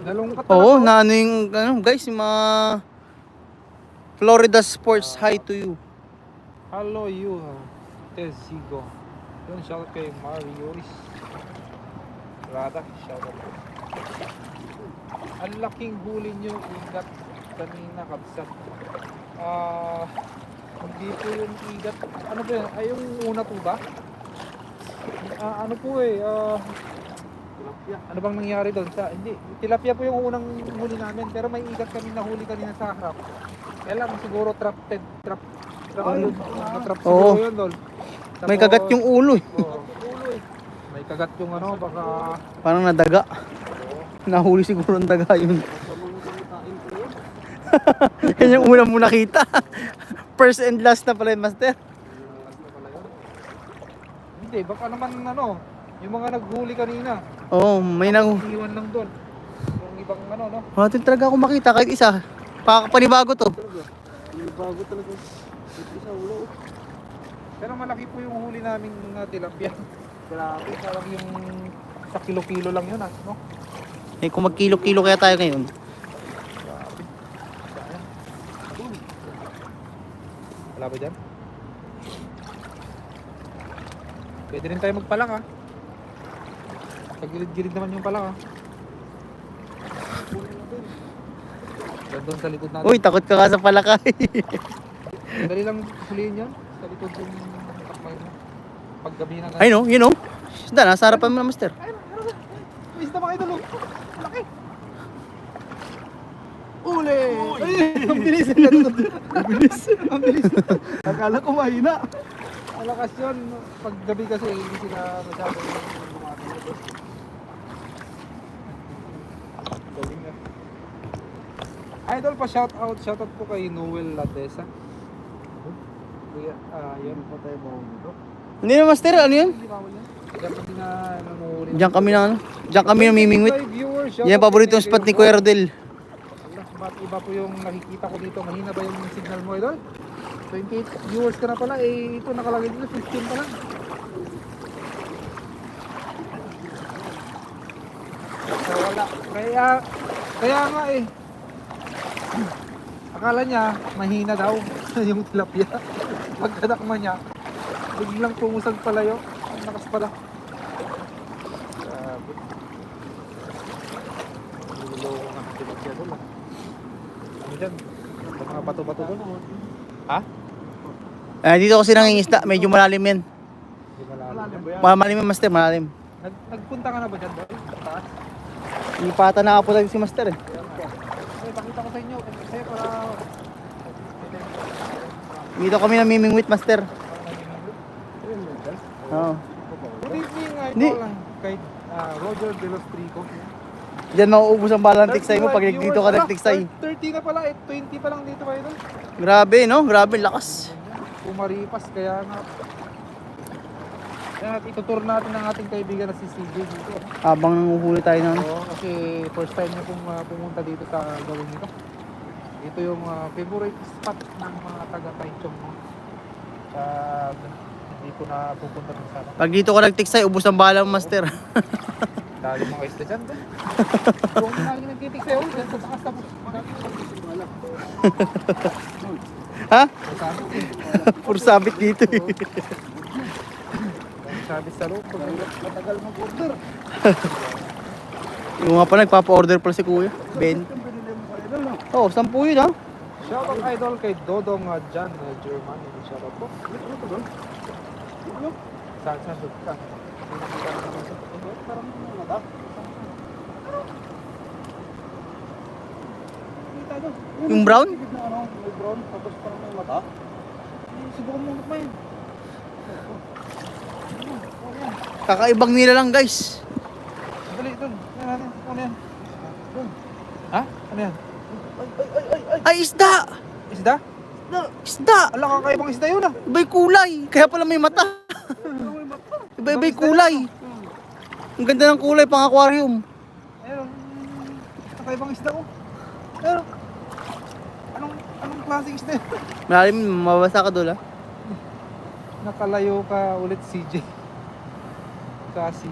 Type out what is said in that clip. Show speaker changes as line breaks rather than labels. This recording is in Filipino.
Nalungkat
Oo,
talaga.
na ano yung, ano, guys, yung mga Florida Sports, hi to you.
Hello you, Tesigo. Yun, shoutout kay Marioris Rada, shoutout. Ang laking huli nyo, igat kanina, kabsat. Hindi po yung igat. Ano ba yun? Ay, yung una po ba? Ano po ano bang nangyari doon sa hindi tilapia po yung unang huli namin, pero may igat kami nahuli kanina sa harap. Kaya lang siguro trap yun. Trap
Oo.
siguro yun doon.
May kagat yung ulo eh.
Oo. May kagat yung ano, baka
Parang nadaga. Nahuli siguro ang daga yun. Yan yung una mo nakita. First and last na pala yun, master.
hindi, baka naman ano, yung mga naghuli kanina.
Oo, may nang...
Iwan lang doon. Yung ibang ano, no?
Wala din talaga ako makita kahit isa. Panibago to.
Bago talaga. Isa ulo. Pero malaki po yung huli naming tilapia. Grabe, parang yung sa kilo-kilo lang yun, no?
Eh, kung magkilo-kilo kaya tayo ngayon.
Grabe. Sayang. Wala ba dyan? Pwede rin tayo magpalak, ha? Sa gilid-gilid naman yung palak, ha? Doon sa likod natin.
Uy, takot ka nga sa palakay.
Dali lang huliin yan. Sa likod yung takmay mo. Paggabi na
Ay no, you know. Isda, nasa harapan mo na, master.
May isda ba kayo dalo? Laki! Uli! Ay, ang bilis! Ang bilis! Ang bilis! Akala ko mahina. Malakas yun. Paggabi kasi hindi sila masyado lumakas. Galing na. Idol pa shoutout po kay Noel Latesa. Kuya, yan pa tayo ba dito?
Hindi na, master, ano yun?
Hindi bawal yan. Diyan kami na nanguhuli.
Diyan kami na, ano? Diyan kami namimingwit. Yan, paboritong spot ni Kuya Rodel.
Ba't iba po yung nakikita ko dito? Mahina ba yung signal mo, idol? 28 viewers ka na pala. Eh, ito nakalagay dito, 15 pa lang. So, wala. Kaya nga eh. Akala niya, mahina daw yung tilapia. Pagkadakma niya, biglang pumusag palayo. Ang lakas pala. Grabe. Niloloko nga ang tilapia doon. Ano dyan? May mga bato-bato doon. Ha?
Dito kasi nangingisda, medyo malalim yan.
Hindi malalim ba yan?
Malalim yan, master, malalim.
Nagpunta ka na ba dyan, boy? Sa taas?
Hindi pa ata nakapunta si master eh.
Okay, pakita ko sa inyo. Kasi para...
Dito kami namimingwit, master. Oo.
Good evening,
Hindi.
idol. Kay Roger De Los Trico.
Diyan mauubos ang balang tiksay mo pag dito ka nagtiksay.
30 na pala, 20 pa lang dito, idol.
Grabe, no? Grabe, lakas.
Pumaripas, kaya nga. Kaya itutur natin ang ating kaibigan na si CJ dito.
Habang nanguhuli tayo ng...
Oo, kasi first time niya pong pumunta dito sa gawin nito. Ito yung favorite spot ng mga taga-Taichung mo. Hindi ko na pupunta ng sana.
Pag dito ka nagtiksay, ubos ang balang, master.
Dali mga isda dyan ba? Huwag na lagi nagtitik sa'yo. Dyan sa takas tapos.
Ha? Puro sabit dito eh.
Sabi sa loob, matagal mag-order.
Yung nga pa nagpapa-order pala si kuya. Ben. Oo, 10 yun ha.
Shoutout idol kay Dodong Jan German. Shoutout po. Saan doon ka? Nakita ko naman sa parang mata.
Yung brown?
May brown, tapos parang may mata. Subukan mo pa yun.
Kakaibang nila lang, guys.
Dali, doon. Ano yan? Doon. Ha? Ano yan?
Ay, isda!
Isda?
Isda!
Ala, kakaibang isda yun ah.
Iba'y kulay. Kaya pala may mata. Iba'y kulay. Ang ganda ng kulay, pang aquarium.
Ayun. Kakaibang isda ko. Ayun. Anong klaseng isda yun?
Malalim, mabasa ka doon ha.
Nakalayo ka ulit CJ. Kasi